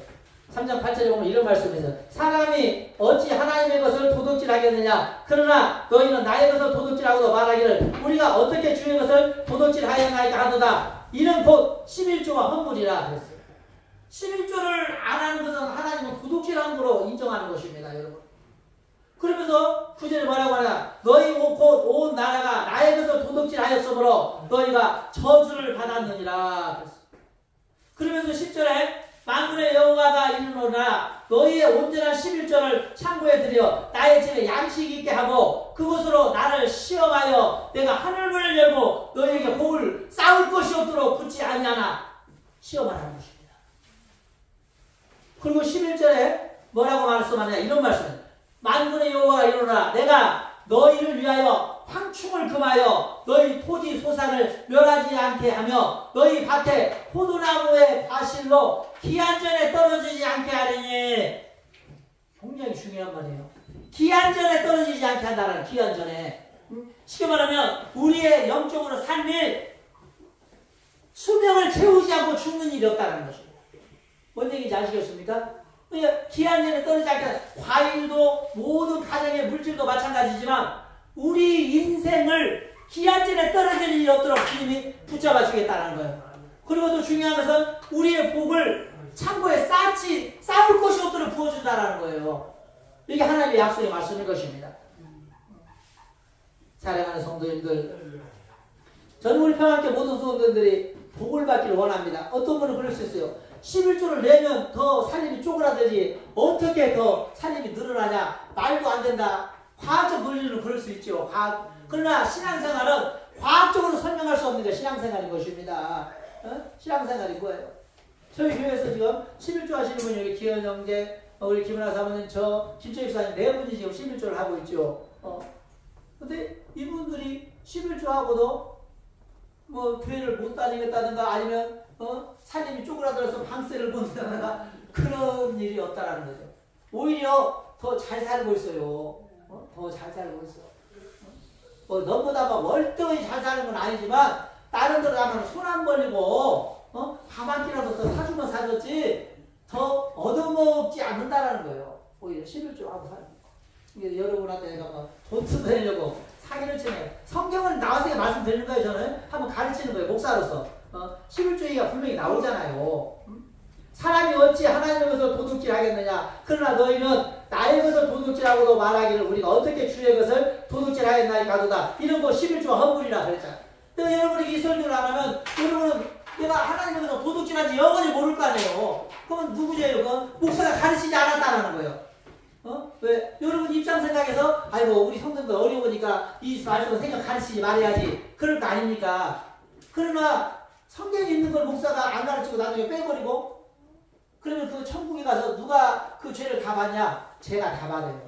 3장 8절에 보면 이런 말씀이죠. 사람이 어찌 하나님의 것을 도둑질하겠느냐? 그러나 너희는 나의 것을 도둑질하고도 말하기를 우리가 어떻게 주의 것을 도둑질하였나이까 하도다. 이는 곧 11조와 헌물이라 그랬어요. 11조를 안 하는 것은 하나님은 도둑질한 거로 인정하는 것입니다. 여러분. 그러면서 구절에 뭐라고 하냐? 너희 곧 온 나라가 나의 것을 도둑질하였으므로 너희가 저주를 받았느니라 그랬어요. 그러면서 10절에 만군의 여호와가 이르노라 너희의 온전한 11조를 창고에 들여 나의 집에 양식 있게 하고 그것으로 나를 시험하여 내가 하늘문을 열고 너희에게 복을 쌓을 것이 없도록 굳지 아니하나 시험하라는 것입니다. 그리고 11절에 뭐라고 말씀하냐 이런 말씀 만군의 여호와가 이르노라 내가 너희를 위하여 황충을 금하여 너희 토지 소산을 멸하지 않게 하며 너희 밭에 포도나무의 과실로 기한전에 떨어지지 않게 하리니 굉장히 중요한 말이에요. 기한전에 떨어지지 않게 한다는 기한전에 쉽게 말하면 우리의 영적으로 삶일 수명을 채우지 않고 죽는 일이 없다는 것입니다. 뭔 얘기인지 아시겠습니까? 기한전에 떨어지지 않게 과일도 모든 가정의 물질도 마찬가지지만 우리 인생을 기한전에 떨어질 일이 없도록 주님이 붙잡아 주겠다는 거예요. 그리고 또 중요한 것은 우리의 복을 창고에 쌓을 것이 없도록 부어준다는 거예요. 이게 하나님의 약속의 말씀인 것입니다. 사랑하는 성도님들, 저는 우리 평안교회 모든 성도들이 복을 받기를 원합니다. 어떤 분은 그럴 수 있어요. 11조를 내면 더 살림이 쪼그라들지 어떻게 더 살림이 늘어나냐 말도 안 된다. 과학적 논리로 그럴 수 있죠. 그러나 신앙생활은 과학적으로 설명할 수 없는 게 신앙생활인 것입니다. 신앙생활이 뭐예요? 저희 교회에서 지금 11조 하시는 분이 여기 기현 형제, 우리 김은하 사모님, 저 김철익 사님 네 분이 지금 11조를 하고 있죠. 근데 이분들이 11조 하고도 뭐 교회를 못 다니겠다든가 아니면 살림이 쪼그라들어서 방세를 본다든가 그런 일이 없다라는 거죠. 오히려 더 잘 살고 있어요. 더 잘 살고 있어. 너보다 막 월등히 잘 사는 건 아니지만 다른 데로 가면 손 안 벌리고 밥 한 끼라도 더 사주면 사줬지 더 얻어먹지 않는다라는 거예요. 오히려 11조 하고 사는 거. 이게 여러분한테 내가 돈 뜯어내려고 사기를 치네요. 성경은 나와서 말씀드리는 거예요. 저는 한번 가르치는 거예요. 목사로서. 11조가 분명히 나오잖아요. 사람이 어찌 하나님의 것을 도둑질하겠느냐. 그러나 너희는 나의 것을 도둑질하고도 말하기를 우리가 어떻게 주의 것을 도둑질하였나이까 하도다. 이런 거 11조와 헌물이라 그랬잖아요. 근데 여러분이 이 설교를 안 하면 여러분은 내가 하나님의 것을 도둑질한지 영원히 모를 거 아니에요. 그러면 누구죠? 그건 목사가 가르치지 않았다는 거예요. 왜? 여러분 입장 생각해서 아이고 우리 성도들 어려우니까 이 말씀을 생각 가르치지 말아야지 그럴 거 아닙니까? 그러나 성경에 있는 걸 목사가 안 가르치고 나중에 빼버리고 그러면 그 천국에 가서 누가 그 죄를 다 받냐? 제가 다 받아요.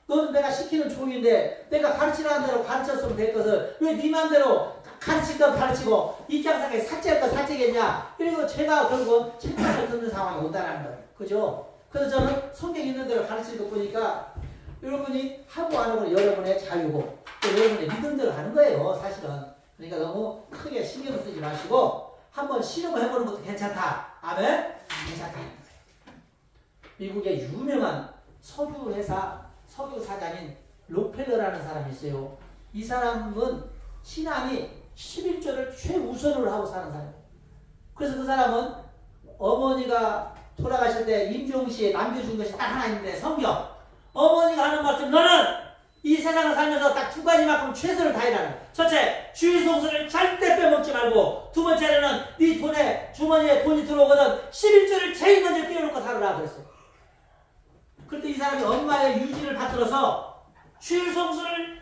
너는 내가 시키는 종인데 내가 가르치라는 대로 가르쳤으면 될 것을 왜 네 맘대로 가르칠 건 가르치고 입장 생각에 삭제할 건 삭제겠냐? 그리고 제가 결국은 책임을 듣는 상황이 온다는 거예요. 그죠? 그래서 저는 성경 있는 대로 가르치는 거 보니까 여러분이 하고 안 하고는 여러분의 자유고 또 여러분의 믿음대로 하는 거예요. 사실은. 그러니까 너무 크게 신경을 쓰지 마시고 한번 실험을 해보는 것도 괜찮다. 아멘? 괜찮다. 미국의 유명한 석유회사 석유 사장인 록펠러라는 사람이 있어요. 이 사람은 신앙이 11조를 최우선으로 하고 사는 사람이에요. 그래서 그 사람은 어머니가 돌아가실 때 임종시에 남겨준 것이 딱 하나 있는데 성경. 어머니가 하는 말씀 너는 이 세상을 살면서 딱 두 가지만큼 최선을 다해라는 거예요. 첫째, 주의 성수를 절대 빼먹지 말고 두 번째는 네 돈에 주머니에 돈이 들어오거든 11조를 제일 먼저 띄워놓고 살아라 그랬어요. 그때 이 사람이 엄마의 유지를 받들어서 주의 성수를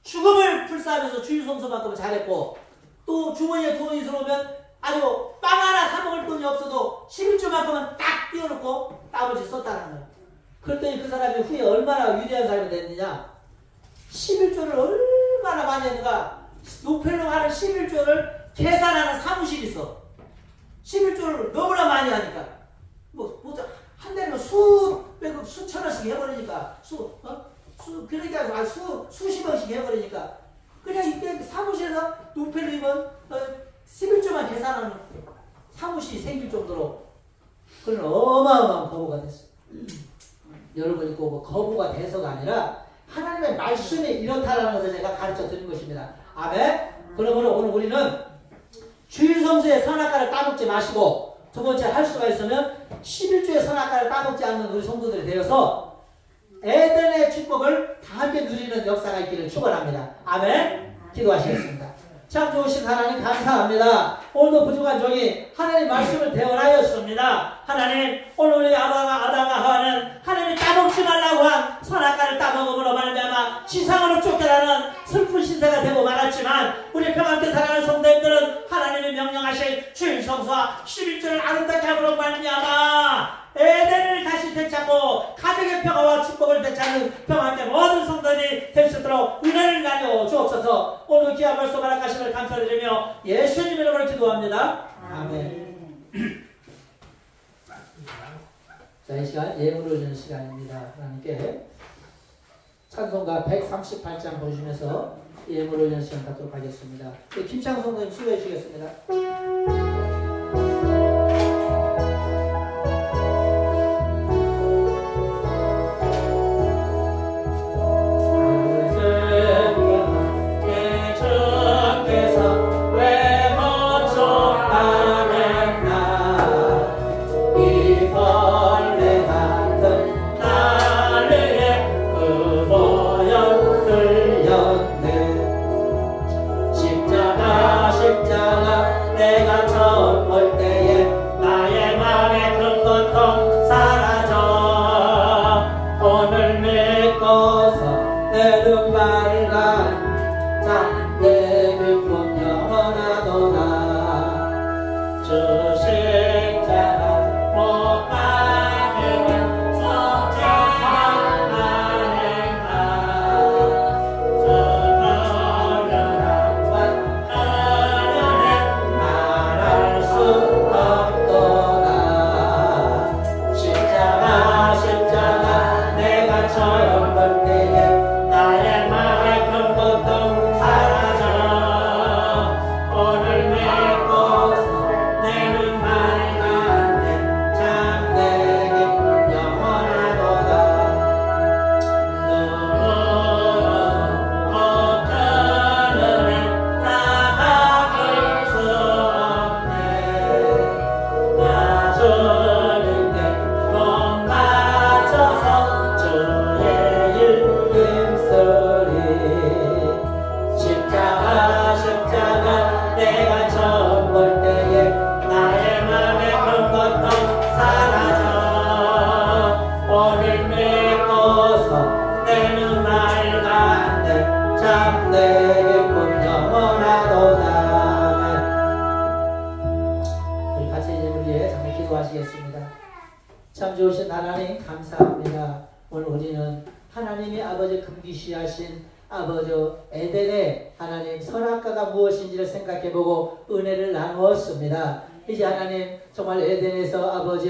죽음을 불사하면서 주의 성수만큼은 잘했고 또 주머니에 돈이 들어오면 아주 빵 하나 사 먹을 돈이 없어도 11조만큼은 딱 띄워놓고 나머지 썼다는 거예요. 그랬더니 그 사람이 후에 얼마나 위대한 사람이 됐느냐. 11조를 얼마나 많이 했는가. 록펠러가 하는 11조를 계산하는 사무실이 있어. 11조를 너무나 많이 하니까. 한 달이면 수백억, 수천 원씩 해버리니까, 그러니까 수십 원씩 해버리니까, 그냥 이때 사무실에서 눈펠리면 11조만 계산하는 사무실이 생길 정도로 그런 어마어마한 거부가 됐어요. 여러분이 뭐 거부가 돼서가 아니라 하나님의 말씀이 이렇다라는 것을 제가 가르쳐 드린 것입니다. 아멘? 그러므로 오늘 우리는 주일 성수의 선악과를 따먹지 마시고, 두 번째 할 수가 있으면 11주의 선악과를 따먹지 않는 우리 성도들이 되어서 에덴의 축복을 다 함께 누리는 역사가 있기를 축원합니다. 아멘? 기도하시겠습니다. 참 좋으신 하나님 감사합니다. 오늘도 부족한 종이 하나님 말씀을 대언하였습니다. 하나님, 오늘 우리 아담과 하와는 하나님이 따먹지 말라고 한 선악과를 따먹음으로 말미암아 지상으로 쫓겨나는 슬픈 신세가 되고 말았지만, 우리 평안께 살아가는 성도님들은 하나님이 명령하신 주일 성수와 11조를 아름답게 함으로 말미암아 에덴을 다시 되찾고 가족의 평화와 축복을 되찾는 평안께 모든 성도들이 될 수 있도록 은혜를 나누어 주옵소서. 오늘 귀한 말씀 허락하심을 감사드리며 예수님 이름으로 기도합니다. 아멘. 자, 이 시간 예물을 드리는 시간입니다. 하나님께 찬송가 138장 보시면서 예물을 드리는 시간 갖도록 하겠습니다. 김창성 선생님 수고해 주시겠습니다. 참 좋으신 하나님 감사합니다. 오늘 우리는 하나님이 아버지 금기시하신 아버지 에덴의 하나님 선악과가 무엇인지를 생각해보고 은혜를 나누었습니다. 이제 하나님 정말 에덴에서 아버지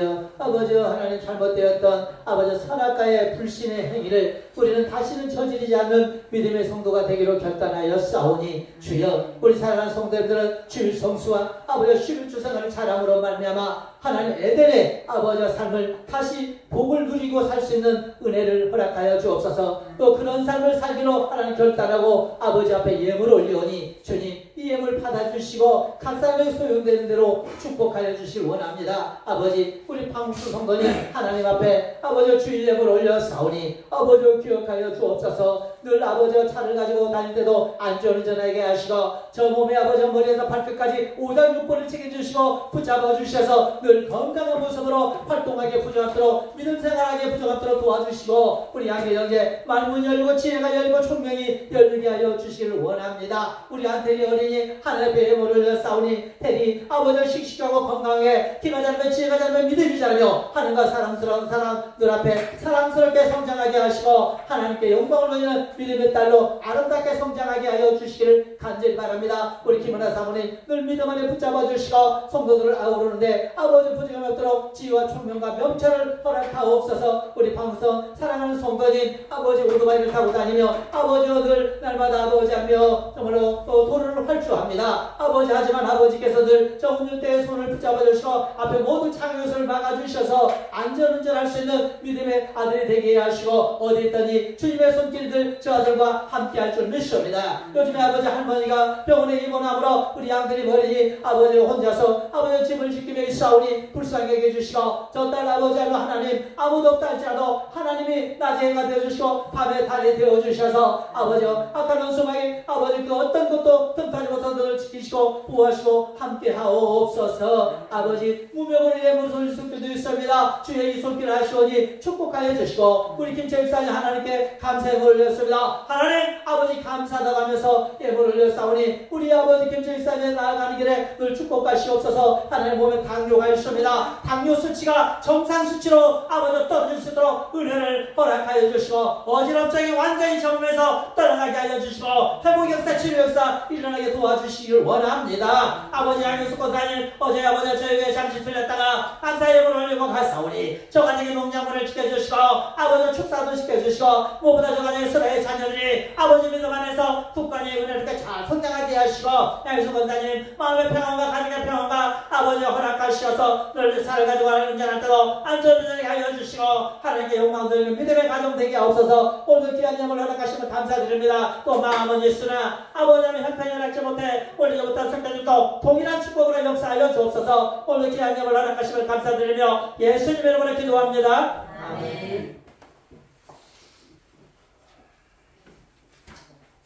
하나님 잘못되었던 아버지 선악과의 불신의 행위를 우리는 다시는 저지르지 않는 믿음의 성도가 되기로 결단하여 싸우니, 주여 우리 사랑하는 성도들은 주일 성수와 아버지 11주 생활을 잘함으로 말미암아 하나님 에덴의 아버지의 삶을 다시 복을 누리고 살 수 있는 은혜를 허락하여 주옵소서. 또 그런 삶을 살기로 하나님 결단하고 아버지 앞에 예물을 올리오니, 주님 이 예물 받아주시고 각 사람의 소용되는 대로 축복하여 주시길 원합니다. 아버지 우리 방수 성도님 하나님 앞에 아버지 주일 예물 올려 싸우니 아버지 기억하여 주옵소서. 늘 아버지 차를 가지고 다닐 때도 안전운전하게 하시고 저 몸에 아버지 머리에서 발끝까지 5단 6번을 책임주시고 붙잡아 주셔서 늘 건강한 모습으로 활동하게 부정하도록 믿음 생활하게 부정하도록 도와주시고 우리 양계 형제 말문 열고 지혜가 열고 총명이 열리게 하여 주시기를 원합니다. 우리 안테리 어린이 하나님 앞에 예물을 올려 싸우니 테리 아버지 씩씩하고 건강하게 기가 잘하며 지혜가 잘하며 믿음이 잘하며 하나님과 사랑스러운 사람 늘 앞에 사랑스럽게 성장하게 하시고 하나님께 영광을 돌리는 믿음의 딸로 아름답게 성장하게 하여 주시기를 간절히 바랍니다. 우리 김은아 사모님 늘 믿음 안에 붙잡아 주시고 성도들을 아우르는데 아버지 부족함이 없도록 지혜와 총명과 명철을 허락하옵소서. 우리 방성 사랑하는 성도님 아버지 오토바이를 타고 다니며 아버지 늘 날마다 아버지 하며 정말로 도로를 활주합니다. 아버지 하지만 아버지께서 늘 저 운전대의 손을 붙잡아 주시고 앞에 모든 창요소를 막아주셔서 안전운전할 수 있는 믿음의 아들이 되게 하시고 어디 있더니 주님의 손길들 저 아들과 함께 할 줄 믿습니다. 요즘에 아버지 할머니가 병원에 입원함으로 우리 양들이 머리니 아버지 혼자서 아버지 집을 지키며 있사오니 불쌍하게 해주시고 저 딸 아버지 하나님 아무도 없다 할지라도 하나님이 낮에 해가 되어주시고 밤에 달이 되어주셔서 아버지 악한 원수마귀 아버지 그 어떤 것도 틈타지 못한 것을 지키시고 보호하시고 함께 하옵소서. 아버지 무명으로 예물 손을 손길도 있습니다. 주의 이 손길 하시오니 축복하여 주시고 우리 김철사님 하나님께 감사의 물을 올렸습니다. 하나님 아버지 감사하다 하면서 예물을 올렸사오니 우리 아버지 김철사님 나아가는 길에 늘 축복하시옵소서. 하나님 몸에 당뇨가 있습니다. 당뇨 수치가 정상 수치로 아버지 떨어질 수 있도록 은혜를 허락하여 주시고 어지럽증이 완전히 정면에서 떠나가게 하여 주시고 회복 역사 치료 역사 일어나게 도와주시길 원합니다. 아버지 양효수 권사님 어제 아버지 저에게 잠시 들렸다가 감사의 예물을 올리고 갔사오니 저 가정의 농작물을 지켜주시고 아버지 축사도 시켜주시고 무엇보다 저 가정의 스라의 자녀들이 아버지 믿음 안에서 국간의 은혜를 잘 성장하게 하시고 양효수 권사님 마음의 평안과 가정의 평안과 아버지 허락하시어서 늘 살아가지고 운전할 때도 안전운전하게 하여 주시고 하나님께 영광 돌리는 믿음의 가정 되게 하옵소서. 오늘 귀한 예물 허락하시면 감사드립니다. 또 마음은 있으나 아버지는 형편이 허락지 못해 올리지못한 성도님도 동일한 축복으로 역사하여 주옵소서. 오늘 귀한 예물 허락하시면 감사드리며 예수님 이름으로 기도합니다. 아멘.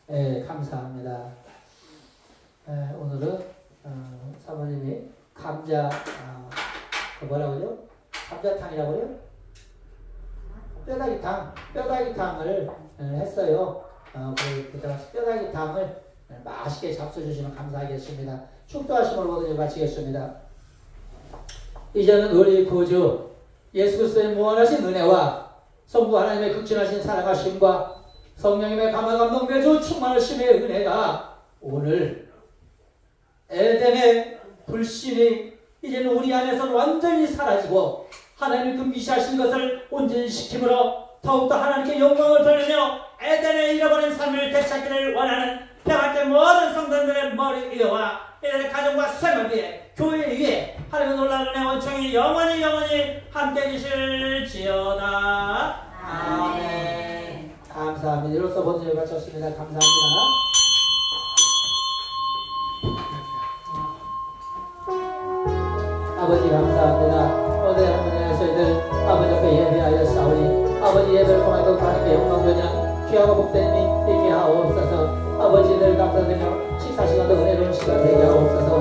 네, 감사합니다. 오늘은 사모님이 감자 뭐라고 그러죠? 감자탕이라고 그래요? 뼈다귀탕을 했어요. 그다음 뼈다귀탕을 맛있게 잡숴주시면 감사하겠습니다. 축도하심을 모두 마치겠습니다. 이제는 우리 구주 예수 그리스도의 무한하신 은혜와 성부 하나님의 극진하신 사랑하심과 성령님의 감화감동 매주 충만하심의 은혜가 오늘 에덴의 불신이 이제는 우리 안에서 완전히 사라지고 하나님이 금기시하신 것을 온전히 시킴으로 더욱더 하나님께 영광을 돌리며 에덴에 잃어버린 삶을 되찾기를 원하는 평안의 모든 성도들의 머리 위와 이들의 가정과 생활 위에 교회 위에 하나님의 놀라운 은혜 원총이 영원히 함께 계실지어다. 아멘. 감사합니다. 이로써 본전을 마쳤습니다. 감사합니다. 아버지 감사합니다. 오늘 하나님의 저희들 아버지 앞에 예배하여 싸우니 아버지 예배를 통하여 하나님께 영광되냐 귀하고 복된 님 있게 하옵소서. 아버지 늘 감사드리며 식사시간도 은혜로운 시간 되게 하옵소서.